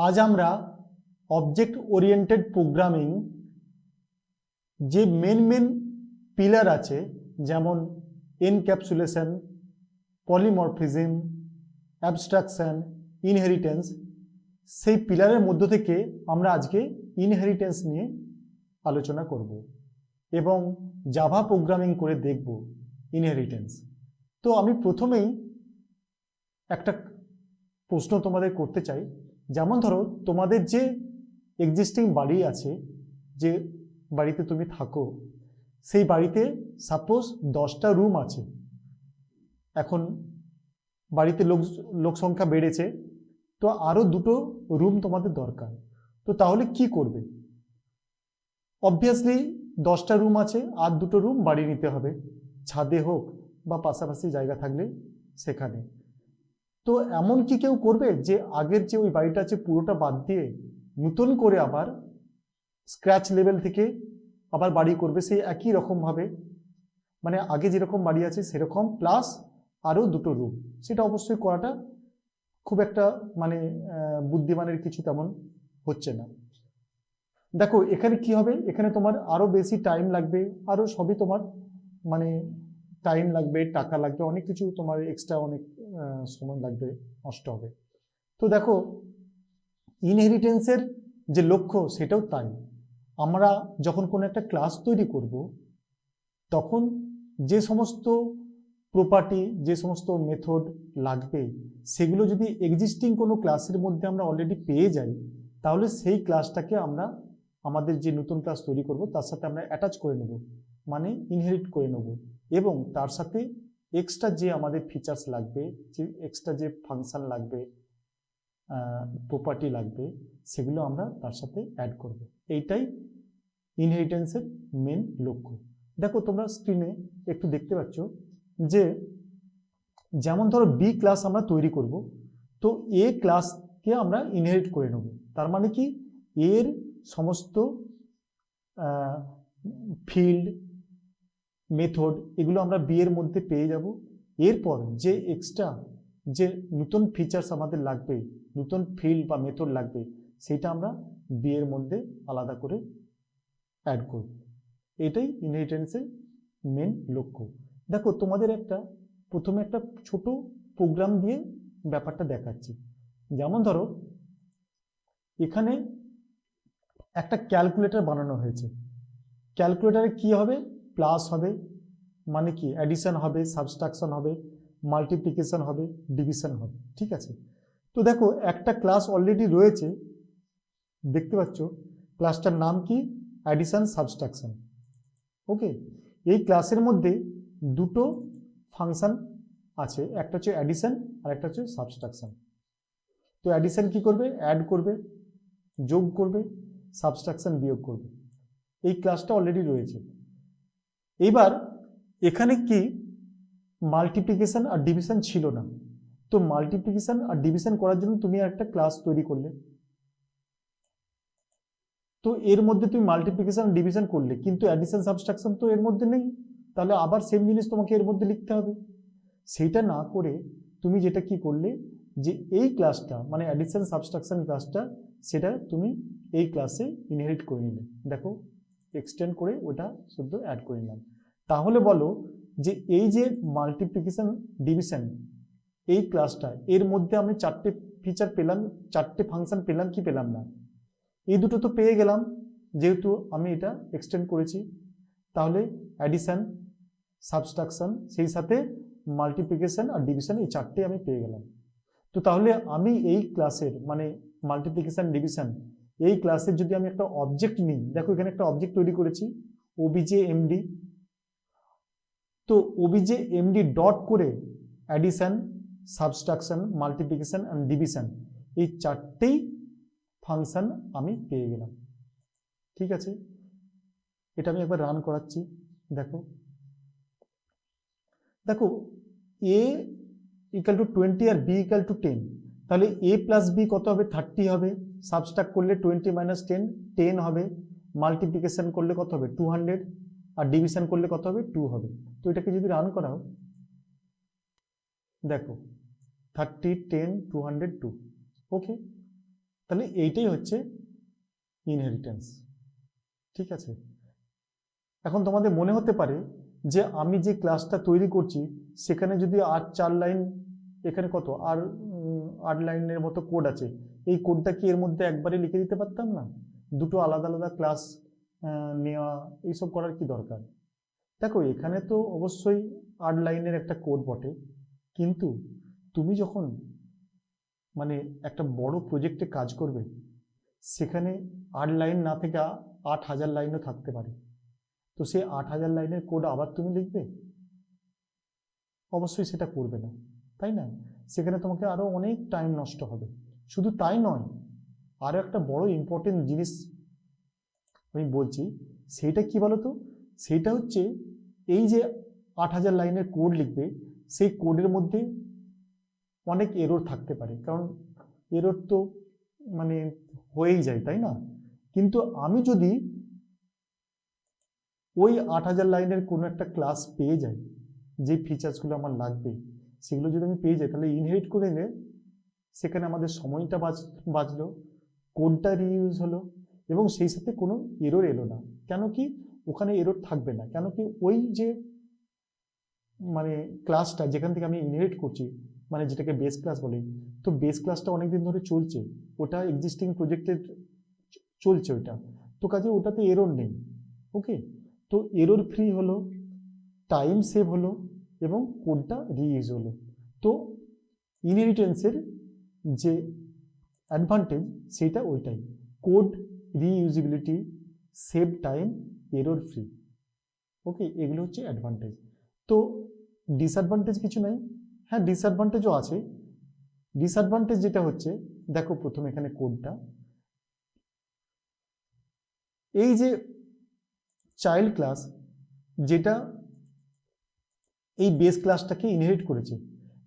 আজ আমরা object oriented programming যে মেন পিলার আছে, যেমন এনক্যাপসুলেশন, পলিমরফিজম, অ্যাবস্ট্রাকশন, ইনহেরিটেন্স, সেই পিলারের মধ্য থেকে আমরা আজকে ইনহেরিটেন্স নিয়ে আলোচনা করব এবং জাভা প্রোগ্রামিং করে দেখব ইনহেরিটেন্স। তো আমি প্রথমেই একটা প্রশ্ন তোমাদের করতে চাই। যেমন ধরো, তোমাদের যে এক্সিস্টিং বাড়ি আছে, যে বাড়িতে তুমি থাকো, সেই বাড়িতে সাপোজ 10টা রুম আছে। এখন বাড়িতে লোক সংখ্যা বেড়েছে, তো আরও 2টো রুম তোমাদের দরকার। তো তাহলে কি করবে? অবভিয়াসলি 10টা রুম আছে, আর 2টো রুম বাড়িয়ে নিতে হবে, ছাদে হোক বা পাশাপাশি জায়গা থাকলে সেখানে। তো এমন কি কেউ করবে যে আগের যে ওই বাড়িটা আছে পুরোটা বাদ দিয়ে নতুন করে আবার স্ক্র্যাচ লেভেল থেকে আবার বাড়ি করবে সেই একই রকমভাবে? মানে আগে যেরকম বাড়ি আছে সেরকম প্লাস আরও 2টো রুম। সেটা অবশ্যই করাটা খুব একটা মানে বুদ্ধিমানের কিছু তেমন হচ্ছে না। দেখো এখানে কি হবে, এখানে তোমার আরও বেশি টাইম লাগবে, আরও সবই তোমার মানে টাইম লাগবে, টাকা লাগবে, অনেক কিছু তোমার এক্সট্রা অনেক সময় লাগবে, নষ্ট হবে। তো দেখো ইনহেরিটেন্সের যে লক্ষ্য সেটাও তাই। আমরা যখন কোনো একটা ক্লাস তৈরি করব, তখন যে সমস্ত প্রপার্টি, যে সমস্ত মেথড লাগবে, সেগুলো যদি এক্সিস্টিং কোনো ক্লাসের মধ্যে আমরা অলরেডি পেয়ে যাই, তাহলে সেই ক্লাসটাকে আমরা আমাদের যে নতুন ক্লাস তৈরি করব তার সাথে আমরা অ্যাটাচ করে নেব, মানে ইনহেরিট করে নেব, এবং তার সাথে এক্সট্রা যে আমাদের ফিচার্স লাগবে, যে এক্সট্রা যে ফাংশন লাগবে, প্রপার্টি লাগবে, সেগুলো আমরা তার সাথে অ্যাড করব। এইটাই ইনহেরিটেন্সের মেন লক্ষ্য। দেখো তোমরা স্ক্রিনে একটু দেখতে পাচ্ছ যে যেমন ধরো বি ক্লাস আমরা তৈরি করব, তো এ ক্লাসকে আমরা ইনহেরিট করে নেব। তার মানে কি, এর সমস্ত ফিল্ড, মেথড, এগুলো আমরা বি এর মধ্যে পেয়ে যাব। এরপর যে এক্সট্রা যে নতুন ফিচার্স আমাদের লাগবে, নতুন ফিল্ড বা মেথড লাগবে, সেটা আমরা বি এর মধ্যে আলাদা করে অ্যাড করব। এটাই ইনহেরিটেন্সের মেন লক্ষ্য। দেখো তোমাদের প্রথমে একটা ছোট প্রোগ্রাম দিয়ে ব্যাপারটা দেখাচ্ছি। যেমন ধরো এখানে একটা ক্যালকুলেটর বানানো হয়েছে। ক্যালকুলেটরে কি হবে? প্লাস হবে, মানে কি অ্যাডিশন হবে, সাবট্রাকশন হবে, মাল্টিপ্লিকেশন হবে, ডিভিশন হবে, ঠিক আছে? তো দেখো একটা ক্লাস অলরেডি রয়েছে, দেখতে পাচ্ছ ক্লাসটার নাম কি? Addition subtraction. ওকে, এই ক্লাসের মধ্যে 2টো ফাংশন আছে, একটা হচ্ছে অ্যাডিশন আর একটা হচ্ছে সাবট্রাকশন। তো অ্যাডিশন কি করবে? অ্যাড করবে, যোগ করবে, সাবট্রাকশন বিয়োগ করবে। এই ক্লাসটা অলরেডি রয়েছে। এবার এখানে কি মাল্টিপ্লিকেশন আর ডিভিশন ছিল না, তো মাল্টিপ্লিকেশন আর ডিভিশন করার জন্য তুমি একটা ক্লাস তৈরি করলে, তো এর মধ্যে তুমি মাল্টিপ্লিকেশন আর ডিভিশন করলে, কিন্তু অ্যাডিশন সাবট্রাকশন তো এর মধ্যে নেই, তাহলে আবার সেম জিনিস তোমাকে এর মধ্যে লিখতে হবে। সেইটা না করে তুমি যেটা কি করলে, যে এই ক্লাসটা মানে অ্যাডিশন সাবট্রাকশন ক্লাসটা, সেটা তুমি এই ক্লাসে ইনহেরিট করে নিলে। দেখো এক্সটেন্ড করে ওটা শুধু অ্যাড করে নিলাম। তাহলে বলো যে এই যে মাল্টিপ্লিকেশন ডিভিশন এই ক্লাসটা, এর মধ্যে আমি 4টে ফিচার পেলাম, 4টে ফাংশন পেলাম কি পেলাম না? এই দুটো তো পেয়ে গেলাম, যেহেতু আমি এটা এক্সটেন্ড করেছি। তাহলে অ্যাডিশন, সাবট্রাকশন, সেই সাথে মাল্টিপ্লিকেশন আর ডিভিশন, এই 4টে আমি পেয়ে গেলাম। তো তাহলে আমি এই ক্লাসের মানে মাল্টিপ্লিকেশন ডিভিশন এই ক্লাসের যদি আমি একটা অবজেক্ট নিই, দেখো এখানে একটা অবজেক্ট তৈরি করেছি obj_md। তো obj_md ডট করে addition, subtraction, multiplication and division এই 4টেই ফাংশন আমি পেয়ে গেলাম, ঠিক আছে? এটা আমি একবার রান করাচ্ছি। দেখো দেখো a = 20 আর b = 10, তাহলে a + b কত হবে? 30 হবে। সাবট্রাক্ট করলে 20 - 10 10 হবে। মাল্টিপ্লিকেশন করলে কত হবে? 200, আর ডিভিশন করলে কত হবে? 2 হবে। তো এটাকে যদি রান করাও, দেখো 30 10 200 2। ওকে, তাহলে এইটাই হচ্ছে ইনহেরিটেন্স। ঠিক আছে, এখন তোমাদের মনে হতে পারে যে আমি যে ক্লাসটা তৈরি করছি সেখানে যদি আর 4 লাইন, এখানে কত আর 8 লাইনের মতো কোড আছে, এই কোডটা কি এর মধ্যে একবারে লিখে দিতে পারতাম না? দুটো আলাদা আলাদা ক্লাস নেওয়া, এইসব করার কি দরকার? দেখো এখানে তো অবশ্যই 8 লাইনের একটা কোড বটে, কিন্তু তুমি যখন মানে একটা বড় প্রজেক্টে কাজ করবে সেখানে 8 লাইন না থেকে 8000 লাইনও থাকতে পারে। তো সেই 8000 লাইনের কোড আবার তুমি লিখবে? অবশ্যই সেটা করবে না, তাই না? সেখানে তোমাকে আরো অনেক টাইম নষ্ট হবে। শুধু তাই নয়, আরো একটা বড় ইম্পর্টেন্ট জিনিস আমি বলছি, সেইটা কি বলতো? সেইটা হচ্ছে এই যে 8000 লাইনের কোড লিখবে, সেই কোডের মধ্যে অনেক এরর থাকতে পারে, কারণ এরর তো মানে হয়েই যায়, তাই না? কিন্তু আমি যদি ওই 8000 লাইনের কোনো একটা ক্লাস পেয়ে যাই, যে ফিচার্সগুলো আমার লাগবে সেগুলো যদি আমি পেয়ে যাই, তাহলে ইনহেরিট করে নিলে সেখানে আমাদের সময়টা বাঁচলো, কোডটা রিইউজ হলো, এবং সেই সাথে কোনো এরর এলো না। কেন কি ওখানে এরর থাকবে না? কেন কি ওই যে মানে ক্লাসটা যেখান থেকে আমি ইনহেরিট করছি, মানে যেটাকে বেস ক্লাস বলে, তো বেস ক্লাসটা অনেকদিন ধরে চলছে, ওটা এক্সিস্টিং প্রজেক্টে চলছে ওইটা, তো কাজে ওটাতে এরর নেই। ওকে, তো এরর ফ্রি হলো, টাইম সেভ হলো, এবং কোডটা রিইউজ হলো। তো ইনহেরিটেন্সের যে অ্যাডভান্টেজ সেটা ওইটাই, code reusability, save time, error free. Okay, এগুলো হচ্ছে অ্যাডভান্টেজ। তো ডিসঅ্যাডভান্টেজ কিছু নাই? হ্যাঁ, ডিসঅ্যাডভান্টেজও আছে। ডিসঅ্যাডভান্টেজ যেটা হচ্ছে, দেখো প্রথমে এখানে কোডটা, এই যে চাইল্ড ক্লাস যেটা এই বেস ক্লাসটাকে ইনহেরিট করেছে,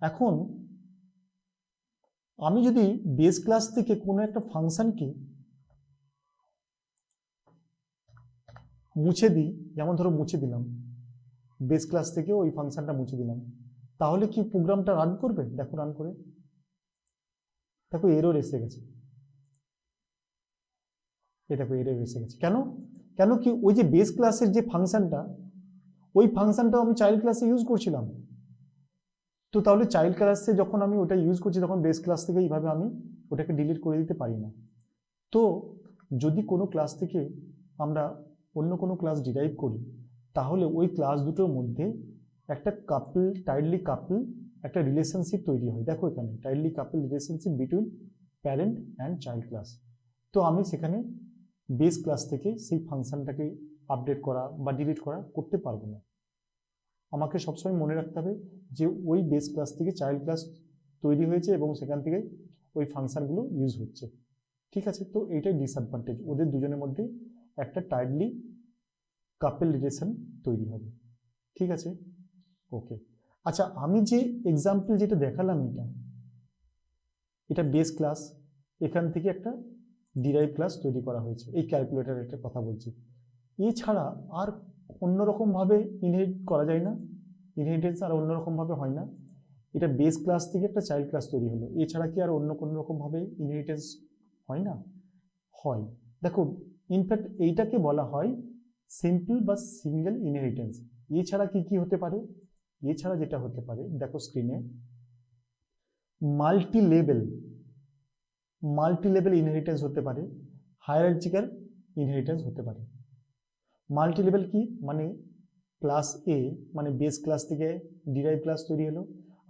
এখন আমি যদি বেস ক্লাস থেকে কোনো একটা ফাংশনকে মুছে দিই, যেমন ধরো মুছে দিলাম বেস ক্লাস থেকে ওই ফাংশনটা মুছে দিলাম, তাহলে কি প্রোগ্রামটা রান করবে? দেখো রান করে, দেখো এরর এসে গেছে। এই দেখো এরর এসে গেছে। কেন? কেন কি ওই যে বেস ক্লাসের যে ফাংশনটা, ওই ফাংশনটা আমি চাইল্ড ক্লাসে ইউজ করছিলাম, তো তাহলে চাইল্ড ক্লাসে যখন আমি ওটা ইউজ করছি তখন বেস ক্লাস থেকে এইভাবে আমি ওটাকে ডিলিট করে দিতে পারি না। তো যদি কোনো ক্লাস থেকে আমরা অন্য কোনো ক্লাস ডিরাইভ করি, তাহলে ওই ক্লাস দুটোর মধ্যে একটা কাপল, টাইটলি কাপল একটা রিলেশনশিপ তৈরি হয়। দেখো এখানে tightly couple relationship between parent and child class. তো আমি সেখানে বেস ক্লাস থেকে সেই ফাংশনটাকে আপডেট করা বা ডিলিট করা করতে পারবো না। আমাকে সবসময় মনে রাখতে হবে যে ওই বেস ক্লাস থেকে চাইল্ড ক্লাস তৈরি হয়েছে এবং সেখান থেকে ওই ফাংশনগুলো ইউজ হচ্ছে। ঠিক আছে, তো এইটাই ডিসঅ্যাডভান্টেজ, ওদের দুজনের মধ্যে একটা টাইটলি কাপল রিলেশন তৈরি হবে। ঠিক আছে, ওকে। আচ্ছা, আমি যে এক্সাম্পল যেটা দেখালাম, এটা বেস ক্লাস, এখান থেকে একটা ডিরাইভ ক্লাস তৈরি করা হয়েছে, এই ক্যালকুলেটরের একটা কথা বলছি। এছাড়া আর অন্যরকমভাবে ইনহেরিট করা যায় না, ইনহেরিটেন্স আর অন্যরকমভাবে হয় না। এটা বেস ক্লাস থেকে একটা চাইল্ড ক্লাস তৈরি হলো, এছাড়া কি আর অন্য কোনো রকমভাবে ইনহেরিটেন্স হয় না? হয়। দেখো ইনফ্যাক্ট এইটাকে বলা হয় সিম্পল বা সিঙ্গেল ইনহেরিটেন্স। এছাড়া কি কি হতে পারে? এছাড়া যেটা হতে পারে, দেখো স্ক্রিনে, মাল্টি লেভেল ইনহেরিটেন্স হতে পারে, হায়ারার্চিক্যাল ইনহেরিটেন্স হতে পারে। মাল্টি লেভেল কি মানে, ক্লাস এ মানে বেস ক্লাস থেকে ডিরাইভ ক্লাস তৈরি হলো,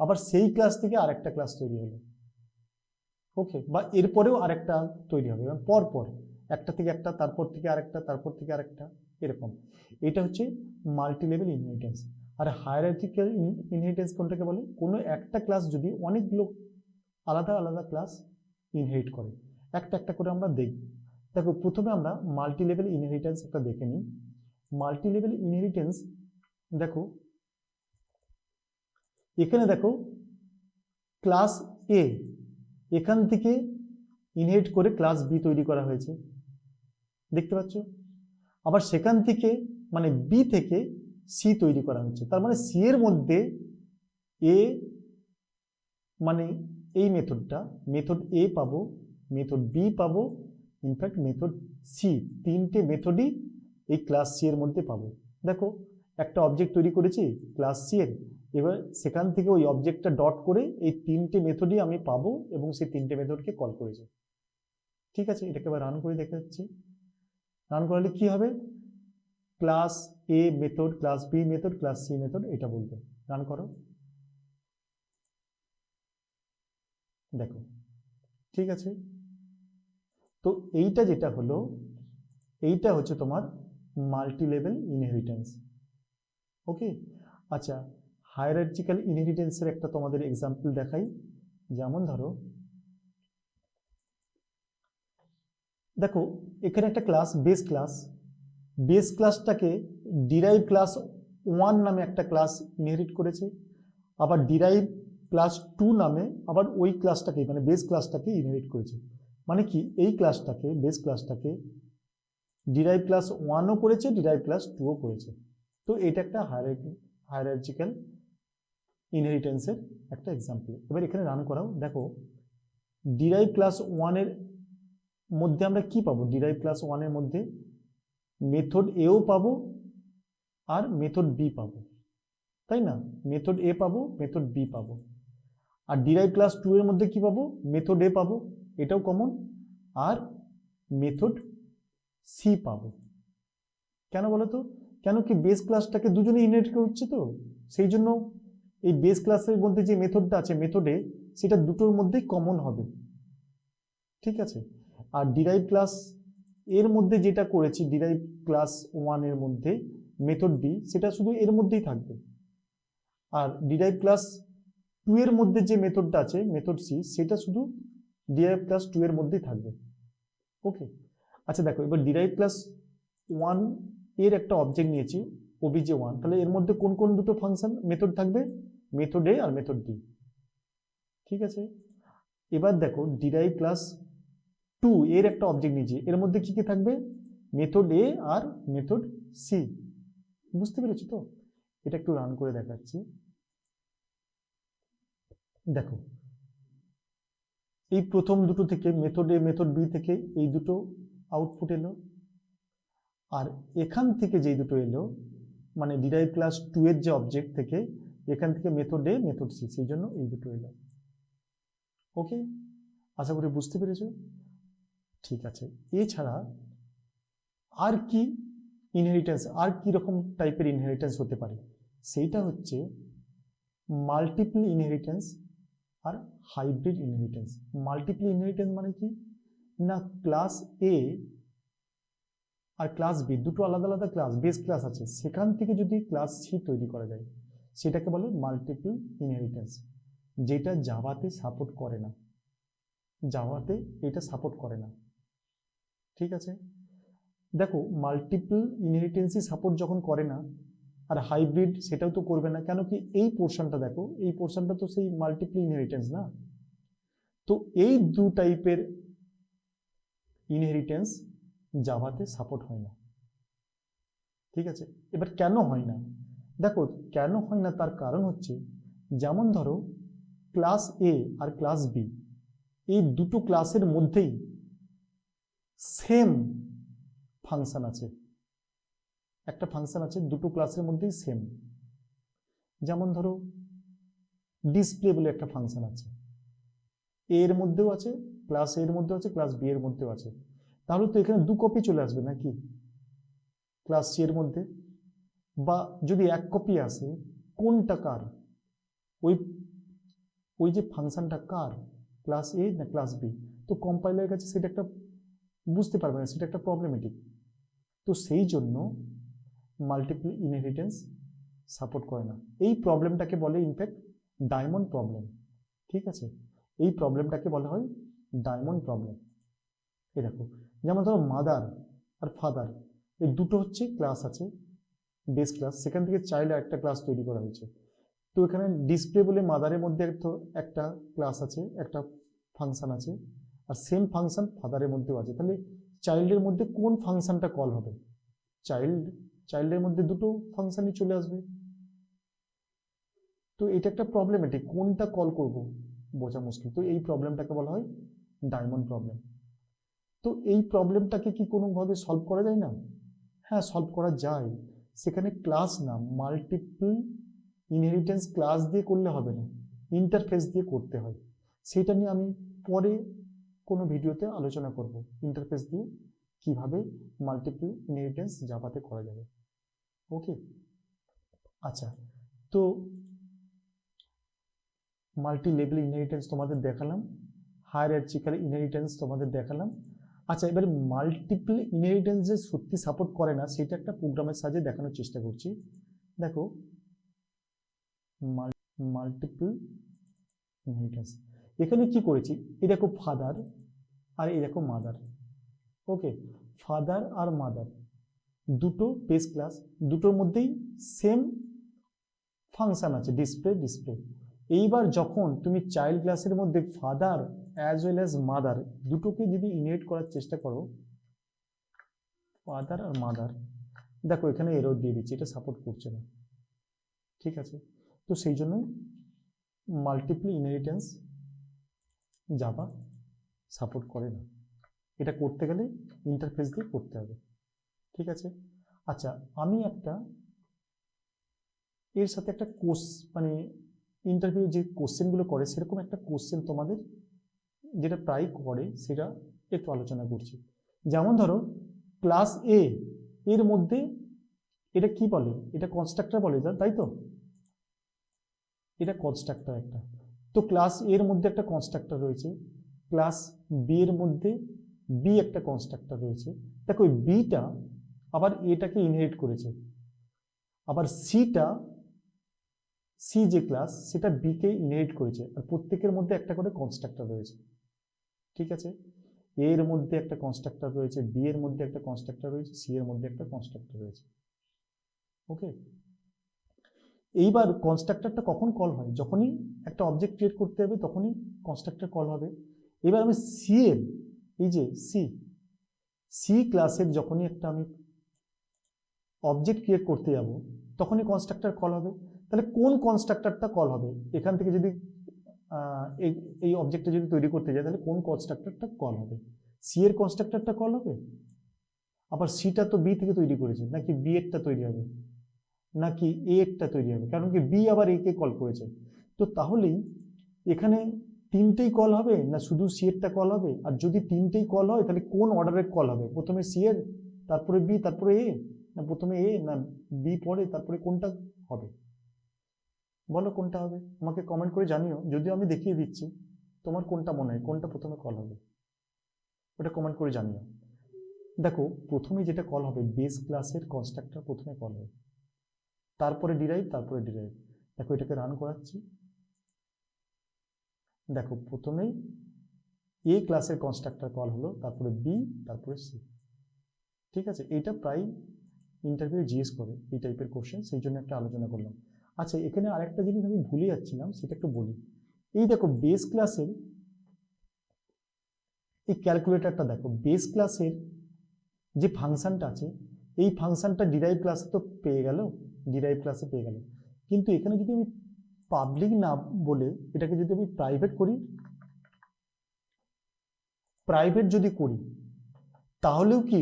আবার সেই ক্লাস থেকে আরেকটা ক্লাস তৈরি হলো। ওকে, বা এরপরেও আরেকটা তৈরি হবে, পরপর একটা থেকে একটা, তারপর থেকে আরেকটা, তারপর থেকে আরেকটা, এরকম। এটা হচ্ছে মাল্টি লেভেল ইনহেরিটেন্স। আর হায়ারার্কিক্যাল ইনহেরিটেন্স কোনটাকে বলে? কোনো একটা ক্লাস যদি অনেকগুলো আলাদা আলাদা ক্লাস ইনহেরিট করে, একটা একটা করে আমরা দেখব। দেখো প্রথমে আমরা মাল্টি লেভেল ইনহেরিটেন্স একটা দেখে নিই। মাল্টি লেভেল ইনহেরিটেন্স, দেখো এখানে দেখো ক্লাস এ এখান থেকে ইনহেরিট করে ক্লাস বি তৈরি করা হয়েছে, দেখতে পাচ্ছ? আবার সেখান থেকে মানে বি থেকে সি তৈরি করা হচ্ছে, তার মানে সি এর মধ্যে এ মানে এই মেথড এ পাবো, মেথড বি পাবো, ইনফ্যাক্ট মেথড সি, তিনটে মেথডই এই ক্লাস সি এর মধ্যে পাবো। দেখো একটা অবজেক্ট তৈরি করেছি ক্লাস সি এর, এবার সেখান থেকে ওই অবজেক্টটা ডট করে এই তিনটে মেথডই আমি পাবো এবং সেই তিনটে মেথডকে কল করেছি। ঠিক আছে, এটাকে আবার রান করে দেখে যাচ্ছি। রান করলে কি হবে, class A method, class B method, class C method, এটা বলবে। রান করো, দেখো ঠিক আছে। তো এইটা যেটা হলো, এইটা হচ্ছে তোমার মাল্টি লেভেল ইনহেরিটেন্স। ওকে, আচ্ছা হায়ারার্চিক্যাল ইনহেরিটেন্সের একটা তোমাদের এক্সাম্পল দেখাই। যেমন ধরো, দেখো এখানে একটা ক্লাস বেস ক্লাসটাকে ডিরাইভ ক্লাস 1 নামে একটা ক্লাস ইনহেরিট করেছে, আবার ডিরাইভ ক্লাস 2 নামে আবার ওই ক্লাসটাকে মানে বেস ক্লাসটাকে ইনহেরিট করেছে। মানে কি, এই ক্লাসটাকে বেস ক্লাসটাকে ডিরাইভ ক্লাস 1ও করেছে, ডিরাইভ ক্লাস 2ও করেছে। তো এটা একটা হায়ারার্চিক্যাল ইনহেরিটেন্সের একটা এক্সাম্পল। এবার এখানে রান করাও, দেখো ডিরাইভ ক্লাস 1 এর মধ্যে আমরা কি পাবো, ডিরাইভ ক্লাস 1 এর মধ্যে মেথড এও পাবো আর মেথড বি পাবো, তাই না? মেথড এ পাবো, মেথড বি পাবো। আর ডিরাইভ ক্লাস 2 এর মধ্যে কি পাবো, মেথড এ পাবো, এটাও কমন, আর মেথড সি পাবো। কেন বলো তো, কেন কি বেস ক্লাসটাকে দুজনে ইনহেরিট করছে, তো সেই জন্য এই বেস ক্লাসের মধ্যে যে মেথডটা আছে মেথডে, সেটা দুটোর মধ্যেই কমন হবে। ঠিক আছে, আর ডিরাইভ ক্লাস এর মধ্যে যেটা করেছি, ডিরাইভ ক্লাস 1 এর মধ্যে মেথড বি, সেটা শুধু এর মধ্যেই থাকবে। আর ডিরাইভ ক্লাস 2 এর মধ্যে যে মেথডটা আছে মেথড সি, সেটা শুধু ডিরাইভ ক্লাস 2 এর মধ্যেই থাকবে। ওকে, আচ্ছা দেখো এবার ডিরাইভ ক্লাস 1 এর একটা অবজেক্ট নিয়েছি obj1, তাহলে এর মধ্যে কোন কোন দুটো ফাংশন মেথড থাকবে, মেথড এ আর মেথড বি। ঠিক আছে, এবার দেখো ডিরাইভ ক্লাস 2 এর একটা অবজেক্ট নিয়েছি, এর মধ্যে কি কি থাকবে, মেথড এ আর মেথড সি। বুঝতে পেরেছো তো? এটা একটু রান করে দেখাচ্ছি। দেখো এই প্রথম দুটো থেকে মেথড এ মেথড বি থেকে এই দুটো আউটপুট এলো, আর এখান থেকে যেই দুটো এলো মানে ডিরাইভ ক্লাস 2 এর যে অবজেক্ট থেকে, এখান থেকে মেথড এ মেথড সি, সেই জন্য এই দুটো এলো। ওকে, আশা করি বুঝতে পেরেছো। ঠিক আছে, এছাড়া আর কি ইনহেরিটেন্স, আর কি রকম টাইপের ইনহেরিটেন্স হতে পারে, সেইটা হচ্ছে মাল্টিপল ইনহেরিটেন্স আর হাইব্রিড ইনহেরিটেন্স। মাল্টিপল ইনহেরিটেন্স মানে কি না, ক্লাস এ আর ক্লাস বি দুটো আলাদা আলাদা ক্লাস, বেস ক্লাস আছে, সেখান থেকে যদি ক্লাস সি তৈরি করা যায়, সেটাকে বলে মাল্টিপল ইনহেরিটেন্স, যেটা জাভাতে সাপোর্ট করে না। জাভাতে এটা সাপোর্ট করে না। ঠিক আছে, দেখো মাল্টিপল ইনহেরিটেন্সই সাপোর্ট যখন করে না, আর হাইব্রিড সেটাও তো করবে না, কেন কি এই পোর্শনটা দেখো, এই পোর্শনটা তো সেই মাল্টিপল ইনহেরিটেন্স না। তো এই দু টাইপের ইনহেরিটেন্স জাভাতে সাপোর্ট হয় না। ঠিক আছে, এবার কেন হয় না, দেখো কেন হয় না তার কারণ হচ্ছে, যেমন ধরো ক্লাস এ আর ক্লাস বি, এই দুটো ক্লাসের মধ্যেই সেম ফাংশন আছে, একটা ফাংশন আছে দুটো ক্লাসের মধ্যেই সেম। যেমন ধরো ডিসপ্লে বলে একটা ফাংশন আছে, এ এর মধ্যেও আছে, ক্লাস এ এর মধ্যেও আছে, ক্লাস বি এর মধ্যেও আছে। তাহলে তো এখানে দু কপি চলে আসবে নাকি ক্লাস সি এর মধ্যে, বা যদি এক কপি আসে, কোনটা কার, ওই ওই যে ফাংশনটা কার, ক্লাস এ না ক্লাস বি, তো কম্পাইলারের কাছে সেটা একটা বুঝতে পারবে না, সেটা একটা প্রবলেমেটিক। তো সেই জন্য মাল্টিপল ইনহেরিটেন্স সাপোর্ট করে না। এই প্রবলেমটাকে বলে ইনফ্যাক্ট ডায়মন্ড প্রবলেম। ঠিক আছে, এই প্রবলেমটাকে বলা হয় ডায়মন্ড প্রবলেম। এই দেখো, যেমন ধরো মাদার আর ফাদার, এই দুটো হচ্ছে ক্লাস আছে বেস ক্লাস, সেখান থেকে চাইল্ড একটা ক্লাস তৈরি করা হয়েছে। তো এখানে ডিসপ্লে বলে মাদারের মধ্যে একটা ক্লাস আছে, একটা ফাংশন আছে, আর সেম ফাংশন ফাদারের মধ্যেও আছে। তাহলে চাইল্ডের মধ্যে কোন ফাংশনটা কল হবে, চাইল্ডের মধ্যে দুটো ফাংশনই চলে আসবে। তো এটা একটা প্রবলেমেটিক, কোনটা কল করব বোঝা মুশকিল। তো এই প্রবলেমটাকে বলা হয় ডায়মন্ড প্রবলেম। তো এই প্রবলেমটাকে কি কোনোভাবে সলভ করা যায় না? হ্যাঁ, সলভ করা যায়। সেখানে ক্লাস না, মাল্টিপল ইনহেরিটেন্স ক্লাস দিয়ে করলে হবে না, ইন্টারফেস দিয়ে করতে হয়। সেটা নিয়ে আমি পরে কোনো ভিডিওতে আলোচনা করব, ইন্টারফেস দিয়ে কিভাবে মাল্টিপল ইনহেরিটেন্স জাভাতে করা যাবে। ওকে, আচ্ছা, তো মাল্টি লেভেল ইনহেরিটেন্স তোমাদের দেখালাম, হায়ারার্চিক্যাল ইনহেরিটেন্স তোমাদের দেখালাম। আচ্ছা, এবার মাল্টিপল ইনহেরিটেন্স যে সত্যি সাপোর্ট করে না সেটা একটা প্রোগ্রামের সাহায্যে দেখানোর চেষ্টা করছি। দেখো, মাল্টিপল ইনহেরিটেন্স এখানে কি করেছি, এই দেখো ফাদার আর এই দেখো মাদার। ওকে, ফাদার আর মাদার দুটো বেস ক্লাস, দুটোর মধ্যেই সেম ফাংশন আছে, ডিসপ্লে। এইবার যখন তুমি চাইল্ড ক্লাসের মধ্যে father as well as mother দুটোকে যদি ইনহেরিট করার চেষ্টা করো, ফাদার আর মাদার, দেখো এখানে এরর দিয়ে দিচ্ছি, এটা সাপোর্ট করছে না। ঠিক আছে, তো সেই জন্য মাল্টিপল ইনহেরিটেন্স জাভা সাপোর্ট করে না। এটা করতে গেলে ইন্টারফেস দিয়ে করতে হবে। ঠিক আছে, আচ্ছা, আমি একটা এর সাথে একটা মানে ইন্টারভিউ যে কোশ্চেনগুলো করে সেরকম একটা কোশ্চেন তোমাদের যেটা প্রায় করে সেটা একটু আলোচনা করছি। যেমন ধরো ক্লাস এ এর মধ্যে এটা কি বলে, এটা কনস্ট্রাক্টর বলে, তাই তো, এটা কনস্ট্রাক্টর একটা। তো ক্লাস এর মধ্যে একটা কনস্ট্রাক্টর রয়েছে, ক্লাস বি এর মধ্যে বি একটা কনস্ট্রাক্টর রয়েছে। দেখো ওই বিটা আবার এটাকে ইনহেরিট করেছে, আবার সি যে ক্লাস সেটা বি কে ইনহেরিট করেছে, আর প্রত্যেকের মধ্যে একটা করে কনস্ট্রাক্টর রয়েছে। ঠিক আছে, এ এর মধ্যে একটা কনস্ট্রাক্টর রয়েছে, বি এর মধ্যে একটা কনস্ট্রাক্টর রয়েছে, সি এর মধ্যে একটা কনস্ট্রাক্টর রয়েছে। ওকে, এইবার কনস্ট্রাক্টরটা কখন কল হয়, যখনই একটা অবজেক্ট ক্রিয়েট করতে হবে তখনই কনস্ট্রাক্টর কল হবে। এবার আমি সি এর, এই যে সি ক্লাসের যখনই একটা আমি অবজেক্ট ক্রিয়েট করতে যাব তখনই কনস্ট্রাক্টর কল হবে। তাহলে কোন কনস্ট্রাক্টরটা কল হবে, এখান থেকে যদি এই অবজেক্টটা যদি তৈরি করতে যায় তাহলে কোন কনস্ট্রাক্টরটা কল হবে, সি এর কনস্ট্রাক্টরটা কল হবে। আবার সিটা তো বি থেকে তৈরি করেছে, নাকি বি এরটা তৈরি হবে, নাকি এ এরটা তৈরি হবে, কারণ কি বি আবার এ কে কল করেছে। তো তাহলেই এখানে তিনটেই কল হবে না শুধু সি এরটা কল হবে, আর যদি তিনটেই কল হয় তাহলে কোন অর্ডারে কল হবে, প্রথমে সি এর, তারপরে বি, তারপরে এ, না প্রথমে এ না বি পরে তারপরে কোনটা হবে, বলো কোনটা হবে, আমাকে কমেন্ট করে জানিও। যদিও আমি দেখিয়ে দিচ্ছি, তোমার কোনটা মনে হয় কোনটা প্রথমে কল হবে ওটা কমেন্ট করে জানিও। দেখো প্রথমে যেটা কল হবে বেস ক্লাসের কনস্ট্রাক্টর প্রথমে কল হবে, তারপরে ডিরাইভ, তারপরে ডিরাইভ। দেখো এটাকে রান করাচ্ছি, দেখো প্রথমেই এ ক্লাসের কনস্ট্রাক্টর কল হলো, তারপরে বি, তারপরে সি। ঠিক আছে, এটা প্রায় ইন্টারভিউ জিএস করে এই টাইপের কোশ্চেন, সেই জন্য একটা আলোচনা করলাম। আচ্ছা, এখানে আরেকটা জিনিস আমি ভুলে যাচ্ছিলাম, সেটা একটু বলি। এই দেখো বেস ক্লাসের এই ক্যালকুলেটরটা, দেখো বেস ক্লাসের যে ফাংশনটা আছে এই ফাংশনটা ডিরাইভ ক্লাসে তো পেয়ে গেল, ডিরাইভ ক্লাসে পেয়ে গেল, কিন্তু এখানে যদি আমি পাবলিক না বলে এটাকে যদি আমি প্রাইভেট যদি করি তাহলেও কি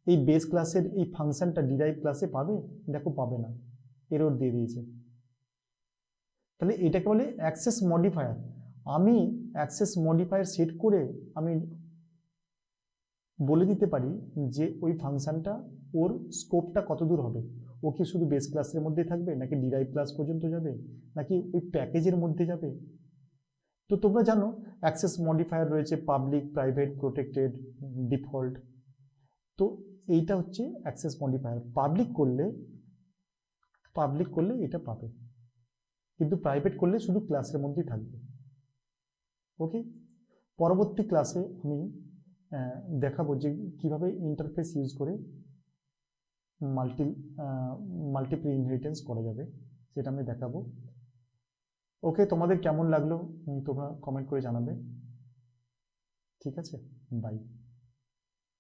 এই বেস ক্লাসের এই ফাংশনটা ডিরাইভ ক্লাসে পাবে? দেখো পাবে না, এরর দিয়ে দিয়েছে। তাহলে এটাকে বলে অ্যাক্সেস মডিফায়ার। আমি অ্যাক্সেস মডিফায়ার সেট করে আমি বলে দিতে পারি যে ওই ফাংশনটা ওর স্কোপটা কত দূর হবে, ও কি শুধু বেস ক্লাসের মধ্যে থাকবে, নাকি ডিরাইভ ক্লাস পর্যন্ত যাবে, নাকি ওই প্যাকেজের মধ্যে যাবে। তো তোমরা জানো অ্যাক্সেস মডিফায়ার রয়েছে পাবলিক, প্রাইভেট, প্রোটেক্টেড, ডিফল্ট। তো এইটা হচ্ছে অ্যাক্সেস মডিফায়ার। পাবলিক করলে এটা পাবে, কিন্তু প্রাইভেট করলে শুধু ক্লাসের মধ্যেই থাকবে। ওকে, পরবর্তী ক্লাসে আমি দেখাবো যে কিভাবে ইন্টারফেস ইউজ করে মাল্টিপল ইনহেরিটেন্স করা যাবে, সেটা আমি দেখাবো। ওকে, তোমাদের কেমন লাগলো তোমরা কমেন্ট করে জানাবে। ঠিক আছে, বাই।